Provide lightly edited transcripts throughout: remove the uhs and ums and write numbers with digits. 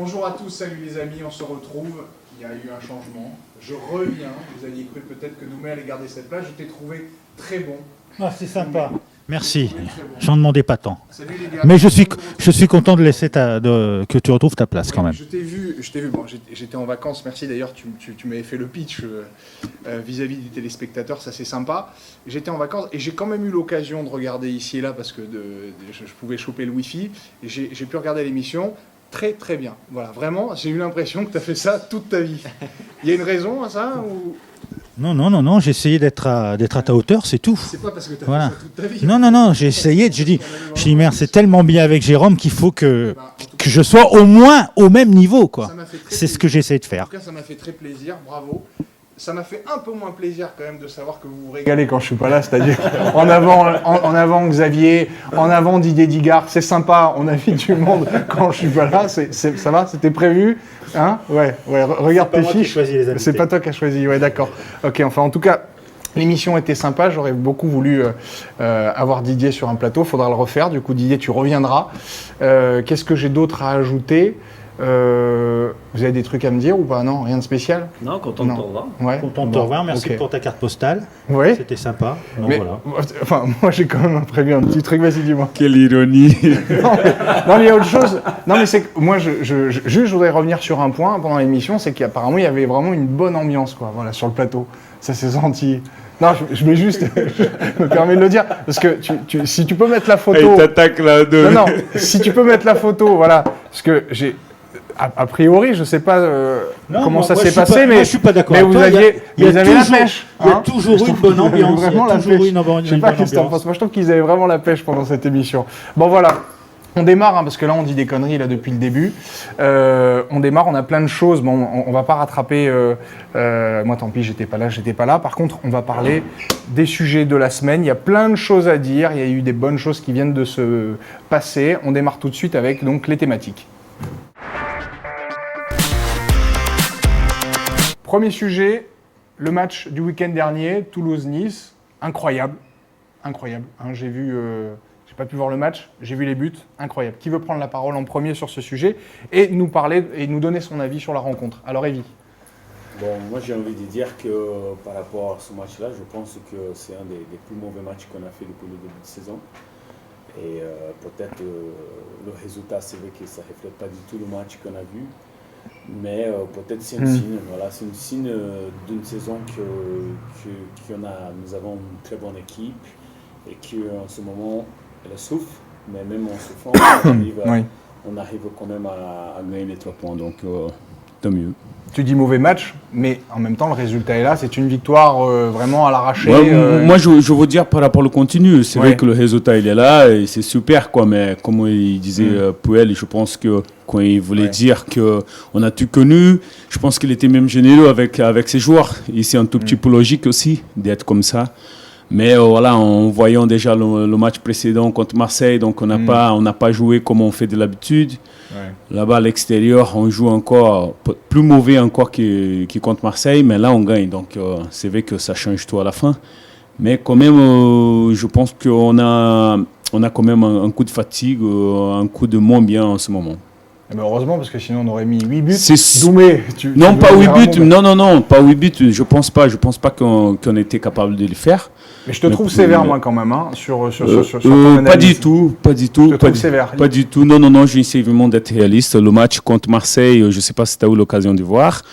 Bonjour à tous, salut les amis, on se retrouve. Il y a eu un changement. Je reviens. Vous aviez cru peut-être que Noumé allait garder cette place. Je t'ai trouvé très bon. Ah, c'est sympa. Merci. Bon. J'en demandais pas tant. Salut les gars. Mais je suis content de laisser que tu retrouves ta place quand même. Je t'ai vu. Bon, j'étais en vacances. Merci d'ailleurs. Tu m'avais fait le pitch vis-à-vis des téléspectateurs. Ça c'est sympa. J'étais en vacances et j'ai quand même eu l'occasion de regarder ici et là parce que je pouvais choper le Wi-Fi. Et j'ai pu regarder l'émission. Très très bien. Voilà, vraiment, j'ai eu l'impression que tu as fait ça toute ta vie. Il y a une raison à ça ou... Non, j'ai essayé d'être à ta hauteur, c'est tout. C'est pas parce que tu as voilà. fait ça toute ta vie. Non, j'ai essayé, j'ai dit merde, c'est tellement bien avec Jérôme qu'il faut que je sois au moins au même niveau, quoi. C'est ce que j'essaie de faire. En tout cas, ça m'a fait très plaisir, bravo. Ça m'a fait un peu moins plaisir quand même de savoir que vous vous régalez quand je suis pas là, c'est-à-dire en avant Xavier, en avant Didier Digard, c'est sympa, on invite du monde quand je suis pas là, ça va, c'était prévu, hein? Ouais, regarde tes fiches, c'est pas toi qui as choisi, ouais d'accord. Ok, enfin en tout cas, l'émission était sympa, j'aurais beaucoup voulu avoir Didier sur un plateau, faudra le refaire, du coup Didier tu reviendras. Qu'est-ce que j'ai d'autre à ajouter? Vous avez des trucs à me dire ou pas? Non, rien de spécial? Non, content de te revoir. Ouais. Content de te revoir, merci pour ta carte postale. Oui. C'était sympa. Donc, mais, voilà. Enfin, moi j'ai quand même prévu un petit truc, vas-y dis-moi. Quelle ironie. Non, mais il y a autre chose. Non, mais c'est que moi, je voudrais revenir sur un point pendant l'émission, c'est qu'apparemment il y avait vraiment une bonne ambiance, quoi, voilà, sur le plateau. Ça s'est senti. Non, je mets juste, je me permets de le dire, parce que si tu peux mettre la photo. Il t'attaque là de. Non, si tu peux mettre la photo, voilà, parce que j'ai. A priori, je ne sais pas comment ça s'est passé, mais je suis pas d'accord. Mais vous aviez la pêche. Il y a toujours eu une bonne ambiance. Vraiment la pêche. Je sais pas qu'est-ce que t'en penses. Moi, je trouve qu'ils avaient vraiment la pêche pendant cette émission. Bon, voilà. On démarre, parce que là, on dit des conneries là depuis le début. On démarre, on a plein de choses. Bon, on va pas rattraper. Moi, tant pis, j'étais pas là. Par contre, on va parler des sujets de la semaine. Il y a plein de choses à dire. Il y a eu des bonnes choses qui viennent de se passer. On démarre tout de suite avec donc les thématiques. Premier sujet, le match du week-end dernier, Toulouse-Nice, incroyable. Hein, j'ai pas pu voir le match, j'ai vu les buts, incroyable. Qui veut prendre la parole en premier sur ce sujet et nous parler et nous donner son avis sur la rencontre? Alors Evie. Bon, moi j'ai envie de dire que par rapport à ce match-là, je pense que c'est un des plus mauvais matchs qu'on a fait depuis le début de saison. Et peut-être le résultat, c'est vrai que ça ne reflète pas du tout le match qu'on a vu. Mais peut-être c'est un signe, voilà, c'est un signe d'une saison nous avons une très bonne équipe et qu'en ce moment elle souffre, mais même en souffrant, on arrive quand même à gagner les 3 points, donc tant mieux. Tu dis mauvais match, mais en même temps le résultat est là, c'est une victoire vraiment à l'arraché. Moi je veux dire par rapport au continu, c'est vrai que le résultat il est là et c'est super quoi, mais comme il disait Puel, je pense que quand il voulait dire qu'on a tout connu, je pense qu'il était même généreux avec ses joueurs. Et c'est un tout petit peu logique aussi d'être comme ça. Mais voilà, en voyant déjà le match précédent contre Marseille, donc on n'a pas joué comme on fait de l'habitude. Ouais. Là-bas à l'extérieur, on joue encore plus mauvais encore qui contre Marseille, mais là on gagne. Donc c'est vrai que ça change tout à la fin. Mais quand même, je pense qu'on a quand même un coup de fatigue, un coup de moins bien en ce moment. Mais heureusement, parce que sinon on aurait mis 8 buts. Doumé, non, pas 8 buts. Non, pas 8 buts. Je pense pas qu'on était capable de le faire. Mais je te trouve sévère, moi, quand même, hein, sur ton analyse. Pas du tout. Je te trouve sévère. Pas du tout. Non, j'ai essayé vraiment d'être réaliste. Le match contre Marseille, je ne sais pas si tu as eu l'occasion de voir.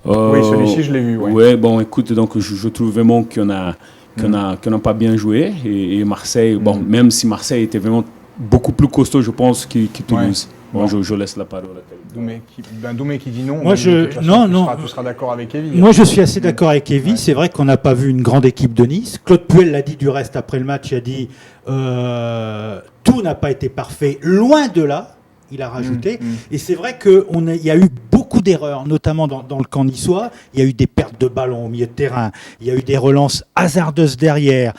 Oui, celui-ci, je l'ai vu. Ouais, bon, écoute, donc je trouve vraiment qu'on n'a pas bien joué. Et Marseille, bon, même si Marseille était vraiment beaucoup plus costaud, je pense, que Toulouse. Bon, je laisse la parole à Doumé qui dit non. Moi, tu seras d'accord avec Evie. Moi, je suis assez d'accord avec Evie. Ouais. C'est vrai qu'on n'a pas vu une grande équipe de Nice. Claude Puel l'a dit du reste après le match. Il a dit tout n'a pas été parfait. Loin de là, il a rajouté. Et c'est vrai qu'il y a eu beaucoup d'erreurs, notamment dans le camp niçois. Il y a eu des pertes de ballon au milieu de terrain. Il y a eu des relances hasardeuses derrière.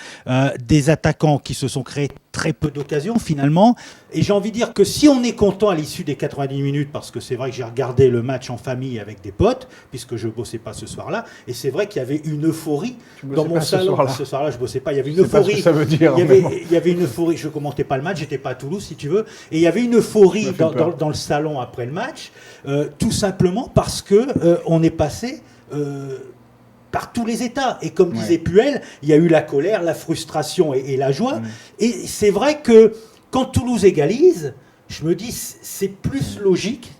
Des attaquants qui se sont créés très peu d'occasions finalement. Et j'ai envie de dire que si on est content à l'issue des 90 minutes, parce que c'est vrai que j'ai regardé le match en famille avec des potes, puisque je bossais pas ce soir-là, et c'est vrai qu'il y avait une euphorie dans mon salon. Ce soir-là, je bossais pas. Il y avait une euphorie. Pas ce que ça veut dire. Il y avait une euphorie. Je commentais pas le match, j'étais pas à Toulouse si tu veux, et il y avait une euphorie dans le salon après le match, tout simplement parce que on est passé. Par tous les états. Et comme disait Puel, il y a eu la colère, la frustration et la joie. Et c'est vrai que quand Toulouse égalise, je me dis c'est plus logique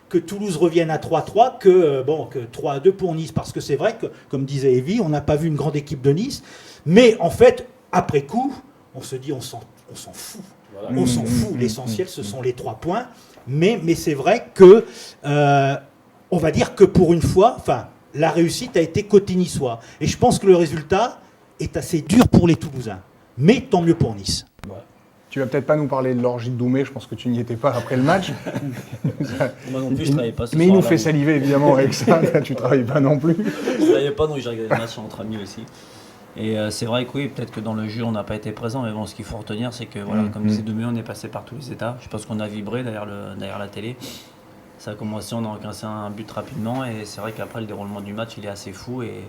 que Toulouse revienne à 3-3 que 3-2 pour Nice. Parce que c'est vrai que, comme disait Evie, on n'a pas vu une grande équipe de Nice. Mais en fait, après coup, on se dit on s'en fout. Voilà. On s'en fout. L'essentiel, ce sont les 3 points. Mais c'est vrai que, on va dire que pour une fois, la réussite a été côté niçois. Et je pense que le résultat est assez dur pour les Toulousains. Mais tant mieux pour Nice. Ouais. Tu vas peut-être pas nous parler de l'orgie de Doumé, je pense que tu n'y étais pas après le match. Moi non plus, je travaillais pas. Mais il nous fait saliver évidemment avec ça, tu travailles pas non plus. Je travaillais pas, donc j'ai regardé le match entre amis aussi. Et c'est vrai que oui, peut-être que dans le jeu on n'a pas été présent, mais bon, ce qu'il faut retenir, c'est que voilà, comme disait Doumé, on est passé par tous les états. Je pense qu'on a vibré derrière la télé. Ça a commencé, on a encaissé un but rapidement et c'est vrai qu'après le déroulement du match il est assez fou et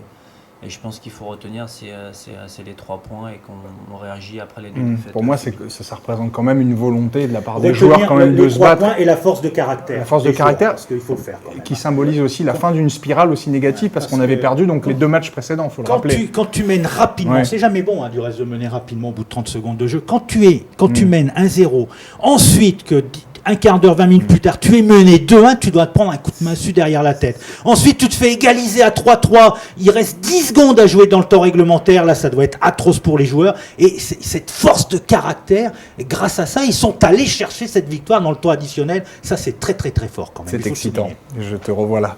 je pense qu'il faut retenir c'est les 3 points et qu'on réagit après les 2 défaites. Pour moi ça représente quand même une volonté de la part des joueurs quand même de se battre. Et la force de caractère. La force de caractère parce qu'il faut le faire quand même. Qui symbolise aussi la fin d'une spirale aussi négative parce qu'on avait perdu donc les 2 matchs précédents, il faut le rappeler. Quand tu mènes rapidement, c'est jamais bon du reste de mener rapidement au bout de 30 secondes de jeu. Quand tu mènes 1-0, ensuite que un quart d'heure, 20 minutes plus tard, tu es mené 2-1, tu dois te prendre un coup de massue derrière la tête. Ensuite, tu te fais égaliser à 3-3, il reste 10 secondes à jouer dans le temps réglementaire, là ça doit être atroce pour les joueurs, et cette force de caractère, et grâce à ça, ils sont allés chercher cette victoire dans le temps additionnel, ça c'est très très très fort quand même. C'est excitant, je te revois là.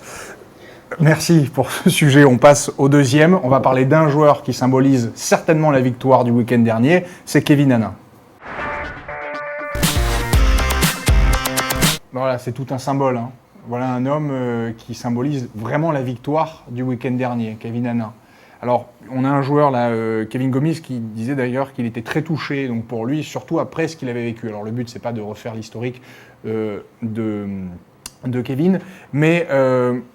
Merci pour ce sujet, on passe au deuxième, on va parler d'un joueur qui symbolise certainement la victoire du week-end dernier, c'est Kevin Hannin. Voilà, c'est tout un symbole. Hein. Voilà un homme qui symbolise vraiment la victoire du week-end dernier, Kevin Hannin. Alors, on a un joueur là, Kevin Gomis, qui disait d'ailleurs qu'il était très touché, donc pour lui, surtout après ce qu'il avait vécu. Alors le but, c'est pas de refaire l'historique de Kevin, mais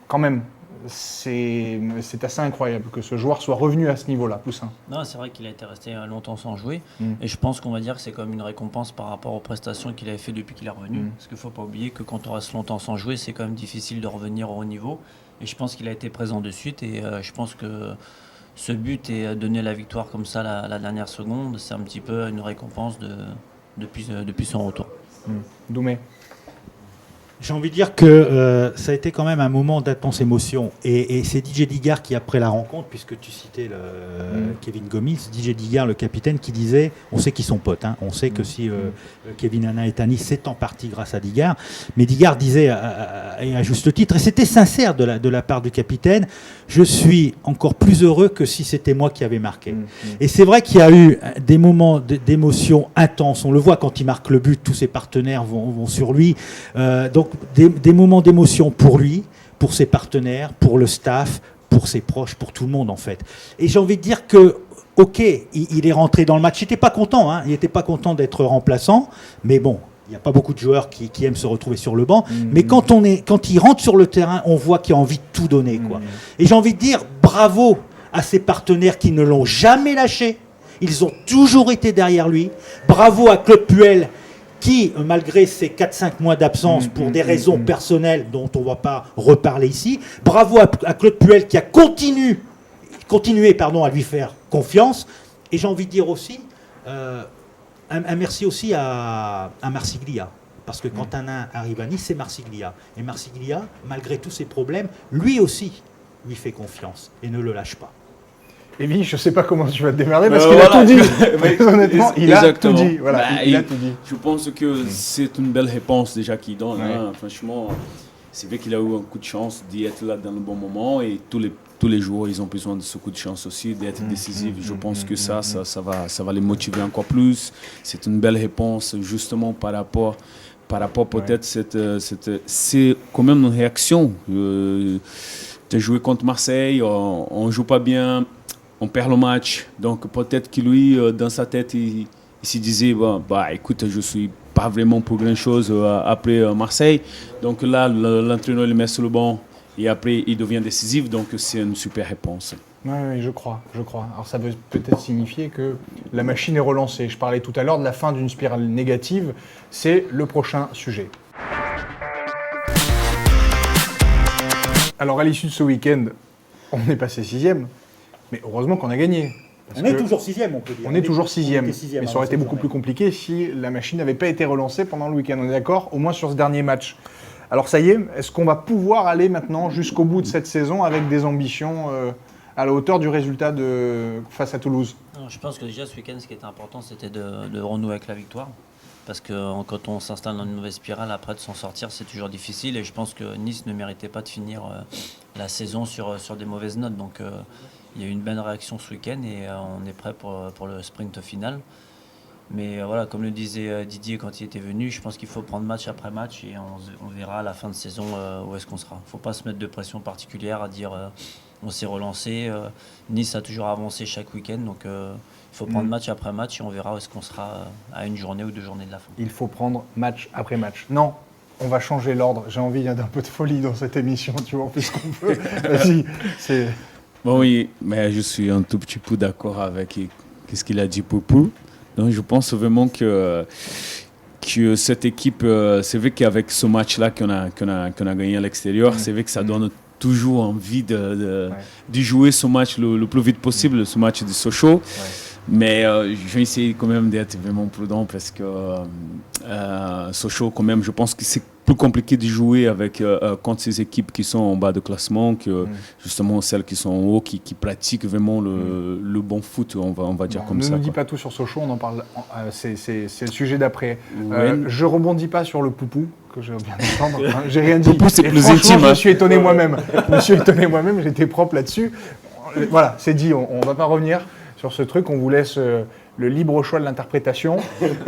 quand même, c'est assez incroyable que ce joueur soit revenu à ce niveau-là, Poussin. Non, c'est vrai qu'il a été resté longtemps sans jouer, et je pense qu'on va dire que c'est comme une récompense par rapport aux prestations qu'il avait fait depuis qu'il est revenu. Parce qu'il ne faut pas oublier que quand on reste longtemps sans jouer, c'est quand même difficile de revenir au haut niveau. Et je pense qu'il a été présent de suite, et je pense que ce but et donner la victoire comme ça la dernière seconde, c'est un petit peu une récompense depuis son retour. Doumé. J'ai envie de dire que ça a été quand même un moment d'intense émotion. Et c'est DJ Digard qui, après la rencontre, puisque tu citais Kevin Gomis, DJ Digard, le capitaine, qui disait, on sait qu'ils sont potes, hein, on sait que si Kevin Hannin est à Nice, c'est en partie grâce à Digard. Mais Digard disait, et à juste titre, et c'était sincère de la part du capitaine, je suis encore plus heureux que si c'était moi qui avais marqué. Et c'est vrai qu'il y a eu des moments d'émotion intenses. On le voit quand il marque le but, tous ses partenaires vont sur lui. Donc des moments d'émotion pour lui, pour ses partenaires, pour le staff, pour ses proches, pour tout le monde en fait. Et j'ai envie de dire que, ok, il est rentré dans le match. Il n'était pas content, hein, il n'était pas content d'être remplaçant, mais bon, il n'y a pas beaucoup de joueurs qui aiment se retrouver sur le banc. Mais quand il rentre sur le terrain, on voit qu'il a envie de tout donner, quoi. Et j'ai envie de dire bravo à ses partenaires qui ne l'ont jamais lâché. Ils ont toujours été derrière lui. Bravo à Claude Puel, qui, malgré ses 4-5 mois d'absence pour des raisons personnelles dont on ne va pas reparler ici, bravo à Claude Puel qui a continué à lui faire confiance. Et j'ai envie de dire aussi, un merci aussi à Marsiglia. Parce que quand Hannin arrive à Nice, c'est Marsiglia. Et Marsiglia, malgré tous ses problèmes, lui aussi lui fait confiance et ne le lâche pas. Evie, je ne sais pas comment tu vas te démerder parce qu'il a tout dit. Honnêtement, il a tout dit. Voilà, il a tout dit. Je pense que c'est une belle réponse déjà qu'il donne. Hein. Franchement, c'est vrai qu'il a eu un coup de chance d'y être là dans le bon moment et tous les joueurs, ils ont besoin de ce coup de chance aussi, d'être décisifs. Je pense que ça va les motiver encore plus. C'est une belle réponse justement par rapport peut-être c'est quand même une réaction. Tu as joué contre Marseille, on ne joue pas bien. On perd le match, donc peut-être que lui, dans sa tête, il il se disait, bon, bah, écoute, je suis pas vraiment pour grand-chose après Marseille. Donc là, l'entraîneur le met sur le banc et après, il devient décisif. Donc c'est une super réponse. Oui, je crois. Alors ça veut peut-être signifier que la machine est relancée. Je parlais tout à l'heure de la fin d'une spirale négative. C'est le prochain sujet. Alors à l'issue de ce week-end, on est passé 6e, mais heureusement qu'on a gagné. On est toujours 6e, on peut dire. On est toujours 6e, mais ça aurait été beaucoup journée. plus compliqué si la machine n'avait pas été relancée pendant le week-end. On est d'accord, au moins sur ce dernier match. Alors ça y est, est-ce qu'on va pouvoir aller maintenant jusqu'au bout de cette saison avec des ambitions à la hauteur du résultat face à Toulouse? Non, je pense que déjà ce week-end, ce qui était important, c'était de renouer avec la victoire. Parce que quand on s'installe dans une mauvaise spirale, après de s'en sortir, c'est toujours difficile. Et je pense que Nice ne méritait pas de finir la saison sur des mauvaises notes. Donc il y a eu une bonne réaction ce week-end et on est prêt pour le sprint final. Mais voilà, comme le disait Didier quand il était venu, je pense qu'il faut prendre match après match et on verra à la fin de saison où est-ce qu'on sera. Il ne faut pas se mettre de pression particulière à dire on s'est relancé. Nice a toujours avancé chaque week-end, donc il faut prendre match après match et on verra où est-ce qu'on sera à une journée ou 2 journées de la fin. Il faut prendre match après match. Non, on va changer l'ordre. J'ai envie d'un peu de folie dans cette émission, tu vois, on fait ce qu'on peut. Vas-y, c'est... Bon, oui, mais je suis un tout petit peu d'accord avec ce qu'il a dit Poupou. Donc je pense vraiment que cette équipe, c'est vrai qu'avec ce match-là qu'on a gagné à l'extérieur, c'est vrai que ça donne toujours envie de jouer ce match le plus vite possible, ce match de Sochaux. Mais je vais essayer quand même d'être vraiment prudent parce que Sochaux, quand même, je pense que c'est plus compliqué de jouer contre ces équipes qui sont en bas de classement que justement celles qui sont en haut, qui pratiquent vraiment le bon foot, on va dire comme ça. Ne nous dis pas tout sur Sochaux, on en parle. C'est le sujet d'après. Ouais. Je rebondis pas sur le Poupou que je viens d'entendre. Hein, j'ai rien dit. Poupou, c'est Et plus franchement, intime. Je me suis étonné moi-même. J'étais propre là-dessus. Voilà, c'est dit. On va pas revenir sur ce truc. On vous laisse le libre choix de l'interprétation.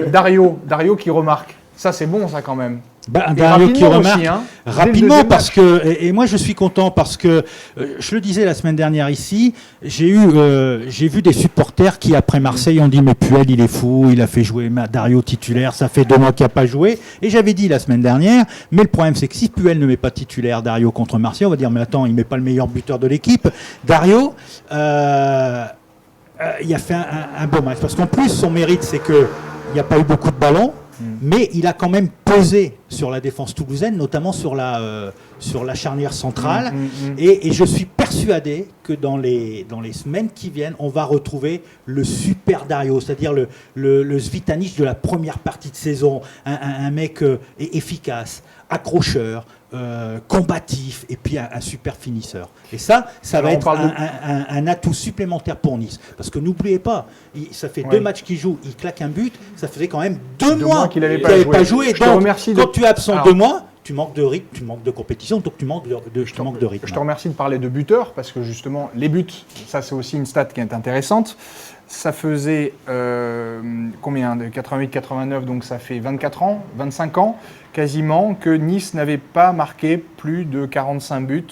Dario qui remarque. Ça, c'est bon, ça quand même. Dario qui remarque aussi, hein, rapidement parce que et moi je suis content parce que je le disais la semaine dernière ici, j'ai vu des supporters qui après Marseille ont dit mais Puel il est fou, il a fait jouer Dario titulaire, ça fait 2 mois qu'il n'a pas joué et j'avais dit la semaine dernière mais le problème c'est que si Puel ne met pas titulaire Dario contre Marseille, on va dire mais attends il met pas le meilleur buteur de l'équipe. Dario il a fait un beau match parce qu'en plus son mérite c'est que il n'y a pas eu beaucoup de ballons. Mais il a quand même pesé sur la défense toulousaine, notamment sur la charnière centrale. Et je suis persuadé que dans les semaines qui viennent, on va retrouver le super Dario, c'est-à-dire le Svitanic de la première partie de saison. Un mec efficace, accrocheur, combatif et puis un super finisseur. Et ça va être un atout supplémentaire pour Nice. Parce que n'oubliez pas, ça fait 2 matchs qu'il joue, il claque un but, ça faisait quand même 2 mois qu'il n'avait pas joué. Je te remercie quand tu es absent 2 mois, tu manques de rythme, tu manques de compétition, donc tu manques de rythme. Je te remercie de parler de buteurs, parce que justement, les buts, ça c'est aussi une stat qui est intéressante. Ça faisait combien de 88-89, donc ça fait 24 ans, 25 ans quasiment, que Nice n'avait pas marqué plus de 45 buts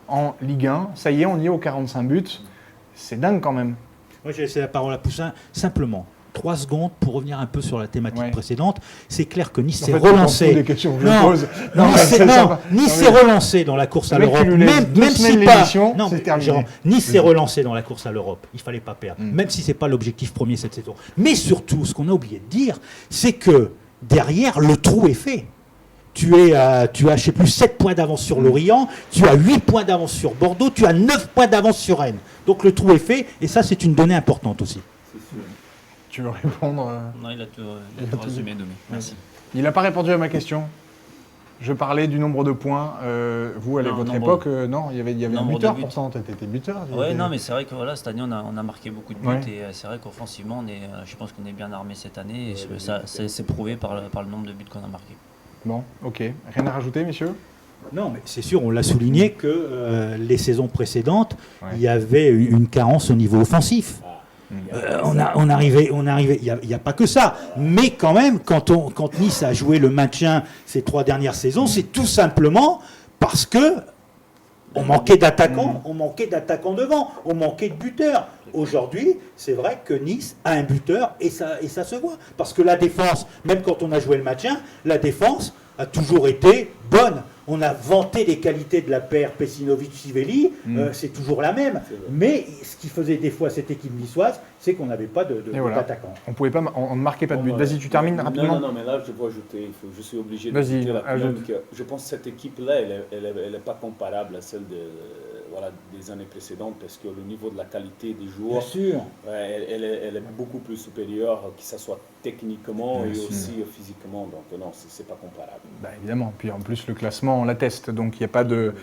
en Ligue 1. Ça y est, on y est aux 45 buts. C'est dingue quand même. Moi j'ai laissé la parole à Poussin, simplement. 3 secondes pour revenir un peu sur la thématique précédente. C'est clair que Nice s'est relancé. Des questions que je pose. Nice s'est relancé dans la course à l'Europe. Même si pas. Non, Jérôme, Nice s'est relancé dans la course à l'Europe. Il fallait pas perdre, même si c'est pas l'objectif premier cette saison. Mais surtout, ce qu'on a oublié de dire, c'est que derrière le trou est fait. Tu as, je sais plus, 7 points d'avance sur Lorient, tu as 8 points d'avance sur Bordeaux, tu as 9 points d'avance sur Rennes. Donc le trou est fait, et ça c'est une donnée importante aussi. Tu veux répondre Non, il a tout résumé, Domi. Merci. Il n'a pas répondu à ma question. Je parlais du nombre de points. Vous, à votre époque, non, il y avait un buteur pourtant. Tu étais buteur. Oui, non, mais c'est vrai que voilà, cette année, on a marqué beaucoup de buts. Et c'est vrai qu'offensivement, je pense qu'on est bien armé cette année. Et c'est prouvé par le nombre de buts qu'on a marqués. Bon, ok. Rien à rajouter, messieurs ? Non, mais c'est sûr, on l'a souligné que les saisons précédentes, il y avait une carence au niveau offensif. On arrivait. Il n'y a pas que ça, mais quand même, quand Nice a joué le maintien ces 3 dernières saisons, c'est tout simplement parce que On manquait d'attaquants, on manquait d'attaquants devant, on manquait de buteurs. Aujourd'hui, c'est vrai que Nice a un buteur et ça se voit. Parce que la défense, même quand on a joué le maintien, la défense a toujours été bonne. On a vanté les qualités de la paire Pessinovic-Sivelli, c'est toujours la même. Mais ce qui faisait des fois cette équipe niçoise, c'est qu'on n'avait pas d'attaquant. On pouvait pas, on ne marquait pas de but. Vas-y, tu termines rapidement. Non, mais là, je dois ajouter, je suis obligé de Vas-y, ajouter ajoute. que je pense que cette équipe-là, elle n'est pas comparable à celle des années précédentes, parce que le niveau de la qualité des joueurs, Bien sûr. elle est beaucoup plus supérieure, que ce soit techniquement et aussi physiquement. Donc non, c'est pas comparable. Bah, évidemment. Puis en plus, le classement l'atteste. Donc il n'y a pas de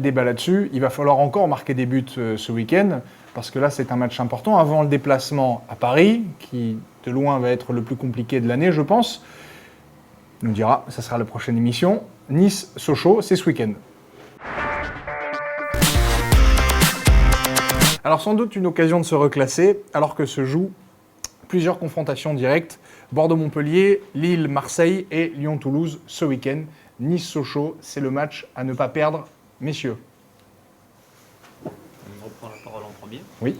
débat là-dessus. Il va falloir encore marquer des buts ce week-end, parce que là, c'est un match important. Avant le déplacement à Paris, qui de loin va être le plus compliqué de l'année, je pense. On nous dira, ça sera la prochaine émission. Nice-Sochaux, c'est ce week-end. Alors sans doute une occasion de se reclasser, alors que se jouent plusieurs confrontations directes. Bordeaux-Montpellier, Lille-Marseille et Lyon-Toulouse ce week-end. Nice-Sochaux, c'est le match à ne pas perdre, messieurs. On reprend la parole en premier. Oui.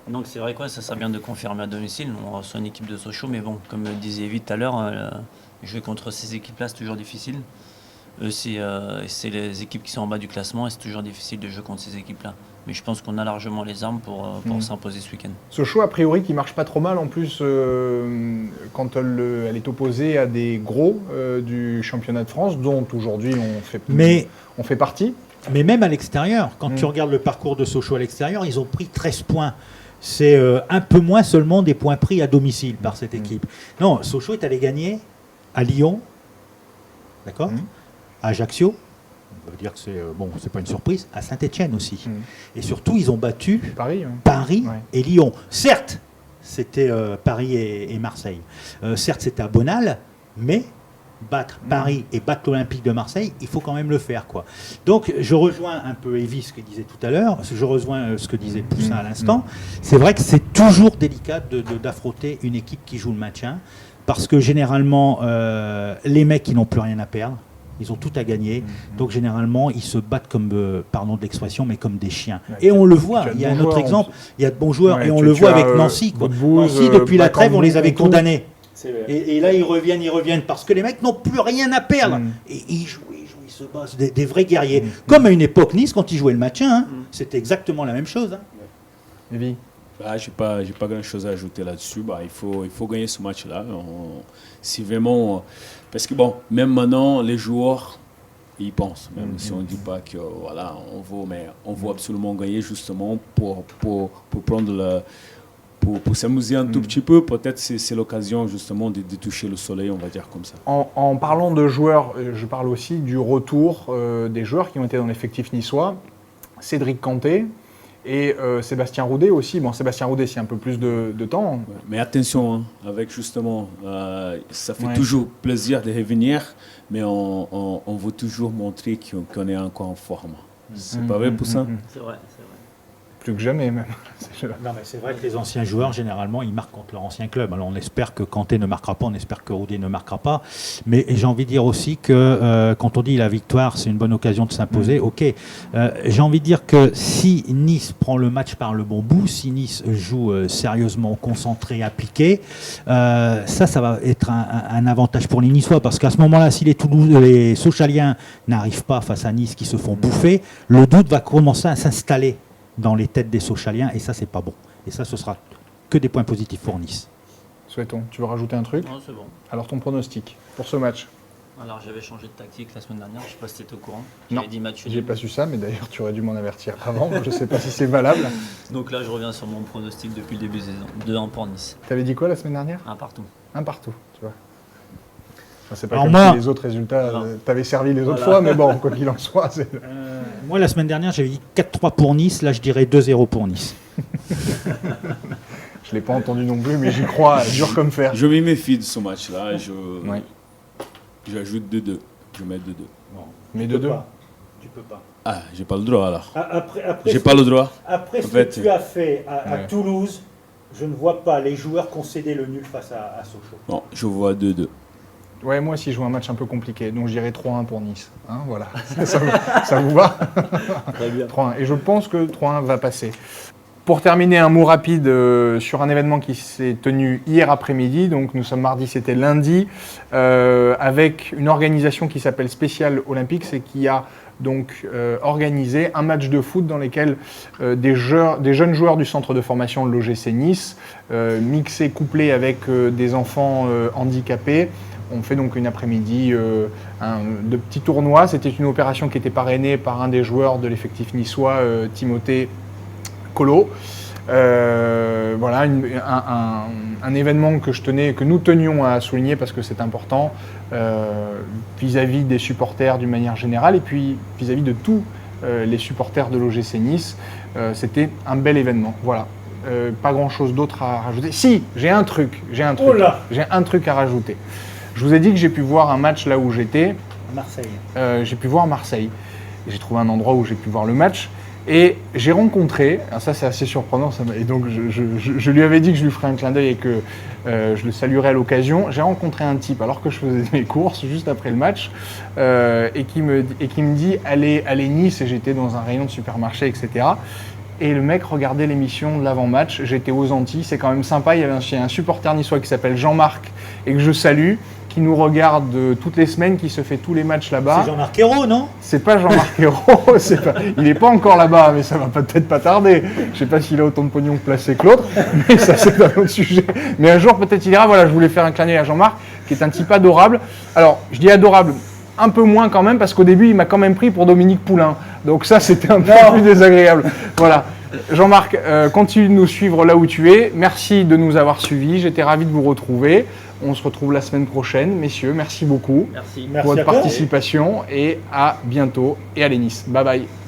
Donc c'est vrai que ça serait bien de confirmer à domicile. On reçoit une équipe de Sochaux, mais bon, comme le disait Evie tout à l'heure, jouer contre ces équipes-là, c'est toujours difficile. C'est les équipes qui sont en bas du classement et c'est toujours difficile de jouer contre ces équipes-là. Mais je pense qu'on a largement les armes pour s'imposer ce week-end. Sochaux, a priori, qui marche pas trop mal en plus quand elle est opposée à des gros du championnat de France, dont aujourd'hui on fait partie. Mais même à l'extérieur, quand tu regardes le parcours de Sochaux à l'extérieur, ils ont pris 13 points. C'est un peu moins seulement des points pris à domicile par cette équipe. Non, Sochaux est allé gagner à Lyon, d'accord, à Ajaccio. On peut dire que c'est pas une surprise, à Saint-Etienne aussi. Et surtout, ils ont battu Paris et Lyon. Certes, c'était Paris et Marseille. Certes, c'était à Bonal, mais battre Paris et battre l'Olympique de Marseille, il faut quand même le faire, quoi. Donc, je rejoins un peu Evie, ce qu'il disait tout à l'heure, je rejoins ce que disait Poussin à l'instant. C'est vrai que c'est toujours délicat d'affronter une équipe qui joue le maintien, parce que généralement, les mecs, ils n'ont plus rien à perdre. Ils ont tout à gagner. Donc, généralement, ils se battent comme, pardon de l'expression, mais comme des chiens. Et on le voit. Il y a un autre exemple. Il y a de bons joueurs. Et on le voit avec Nancy. Nancy, depuis la trêve, on les avait condamnés. Et là, ils reviennent. Parce que les mecs n'ont plus rien à perdre. Et ils jouent, ils se battent. Des vrais guerriers. Comme à une époque, Nice, quand ils jouaient le maintien, c'était exactement la même chose. Evie. J'ai pas grand-chose à ajouter là-dessus. Il faut gagner ce match-là. Si vraiment... Parce que même maintenant, les joueurs, ils pensent. Même si on ne dit pas que voilà, on veut absolument gagner justement pour prendre pour s'amuser un tout petit peu. Peut-être c'est l'occasion justement de toucher le soleil, on va dire comme ça. En parlant de joueurs, je parle aussi du retour des joueurs qui ont été dans l'effectif niçois. Cédric Kanté et Sébastien Roudet aussi. Bon, Sébastien Roudet, c'est un peu plus de temps. Ouais, mais attention, avec justement, ça fait toujours plaisir de revenir, mais on veut toujours montrer qu'on est encore en forme. C'est pas vrai, Poussin? C'est vrai. Plus que jamais, même. Non, mais c'est vrai que les anciens joueurs, généralement, ils marquent contre leur ancien club. Alors, on espère que Kanté ne marquera pas, on espère que Roudet ne marquera pas. Mais j'ai envie de dire aussi que quand on dit la victoire, c'est une bonne occasion de s'imposer, ok. J'ai envie de dire que si Nice prend le match par le bon bout, si Nice joue sérieusement, concentré, appliqué, ça va être un avantage pour les Niçois. Parce qu'à ce moment-là, si les Sochaliens n'arrivent pas face à Nice, qui se font bouffer, le doute va commencer à s'installer dans les têtes des Sochaliens, et ça, c'est pas bon. Et ça, ce sera que des points positifs pour Nice. Souhaitons. Tu veux rajouter un truc? Non, c'est bon. Alors, ton pronostic pour ce match? Alors, j'avais changé de tactique la semaine dernière, je sais pas si tu étais au courant. Non, J'avais dit match j'ai nul. pas su ça, mais d'ailleurs, tu aurais dû m'en avertir avant. Je sais pas si c'est valable. Donc là, je reviens sur mon pronostic depuis le début de saison. 2-1 pour Nice. T'avais dit quoi la semaine dernière? 1 partout. Un partout, tu vois. Enfin, c'est pas Alors comme moi- si les autres résultats t'avaient servi les autres fois, mais bon, quoi qu'il en soit, c'est... Moi, la semaine dernière, j'avais dit 4-3 pour Nice. Là, je dirais 2-0 pour Nice. Je l'ai pas entendu non plus, mais j'y crois, dur comme fer. Je me méfie de ce match-là. Ouais. J'ajoute 2-2. Je mets 2-2. Mais Tu de peux deux. pas. Tu peux pas. Ah, j'ai pas le droit alors. Après J'ai pas le droit. Après ce En fait, que tu as fait à ouais. Toulouse, je ne vois pas les joueurs concéder le nul face à Sochaux. Bon, je vois 2-2. Ouais, moi aussi, je joue un match un peu compliqué, donc je dirais 3-1 pour Nice. Hein, voilà, ça vous va? Très bien. 3-1. Et je pense que 3-1 va passer. Pour terminer, un mot rapide sur un événement qui s'est tenu hier après-midi. Donc nous sommes mardi, c'était lundi, avec une organisation qui s'appelle Special Olympics et qui a donc organisé un match de foot dans lequel des jeunes joueurs du centre de formation de l'OGC Nice, mixés, couplés avec des enfants handicapés, on fait donc une après-midi de petits tournois. C'était une opération qui était parrainée par un des joueurs de l'effectif niçois, Timothée Colo. Voilà, un événement que nous tenions à souligner parce que c'est important vis-à-vis des supporters d'une manière générale et puis vis-à-vis de tous les supporters de l'OGC Nice. C'était un bel événement. Voilà. Pas grand-chose d'autre à rajouter. Si, j'ai un truc à rajouter. Je vous ai dit que j'ai pu voir un match là où j'étais. Marseille. J'ai pu voir Marseille. J'ai trouvé un endroit où j'ai pu voir le match. Et j'ai rencontré, ça c'est assez surprenant, et donc je lui avais dit que je lui ferais un clin d'œil et que je le saluerais à l'occasion. J'ai rencontré un type alors que je faisais mes courses juste après le match et qui me dit allez Nice, et j'étais dans un rayon de supermarché, etc. Et le mec regardait l'émission de l'avant-match, j'étais aux Antilles, c'est quand même sympa, il y avait un supporter niçois qui s'appelle Jean-Marc et que je salue, qui nous regarde toutes les semaines, qui se fait tous les matchs là-bas. C'est Jean-Marc Ayrault, non? C'est pas Jean-Marc Ayrault, il n'est pas encore là-bas, mais ça va peut-être pas tarder. Je sais pas s'il a autant de pognon placé que l'autre, mais ça c'est un autre sujet. Mais un jour peut-être il ira, voilà, je voulais faire un clin d'œil à Jean-Marc, qui est un type adorable. Alors, je dis adorable, un peu moins quand même, parce qu'au début il m'a quand même pris pour Dominique Poulain. Donc ça c'était un peu plus désagréable. Voilà. Jean-Marc, continue de nous suivre là où tu es. Merci de nous avoir suivis, j'étais ravi de vous retrouver. On se retrouve la semaine prochaine. Messieurs, merci beaucoup Merci. pour votre participation et à bientôt et allez Nice. Bye bye.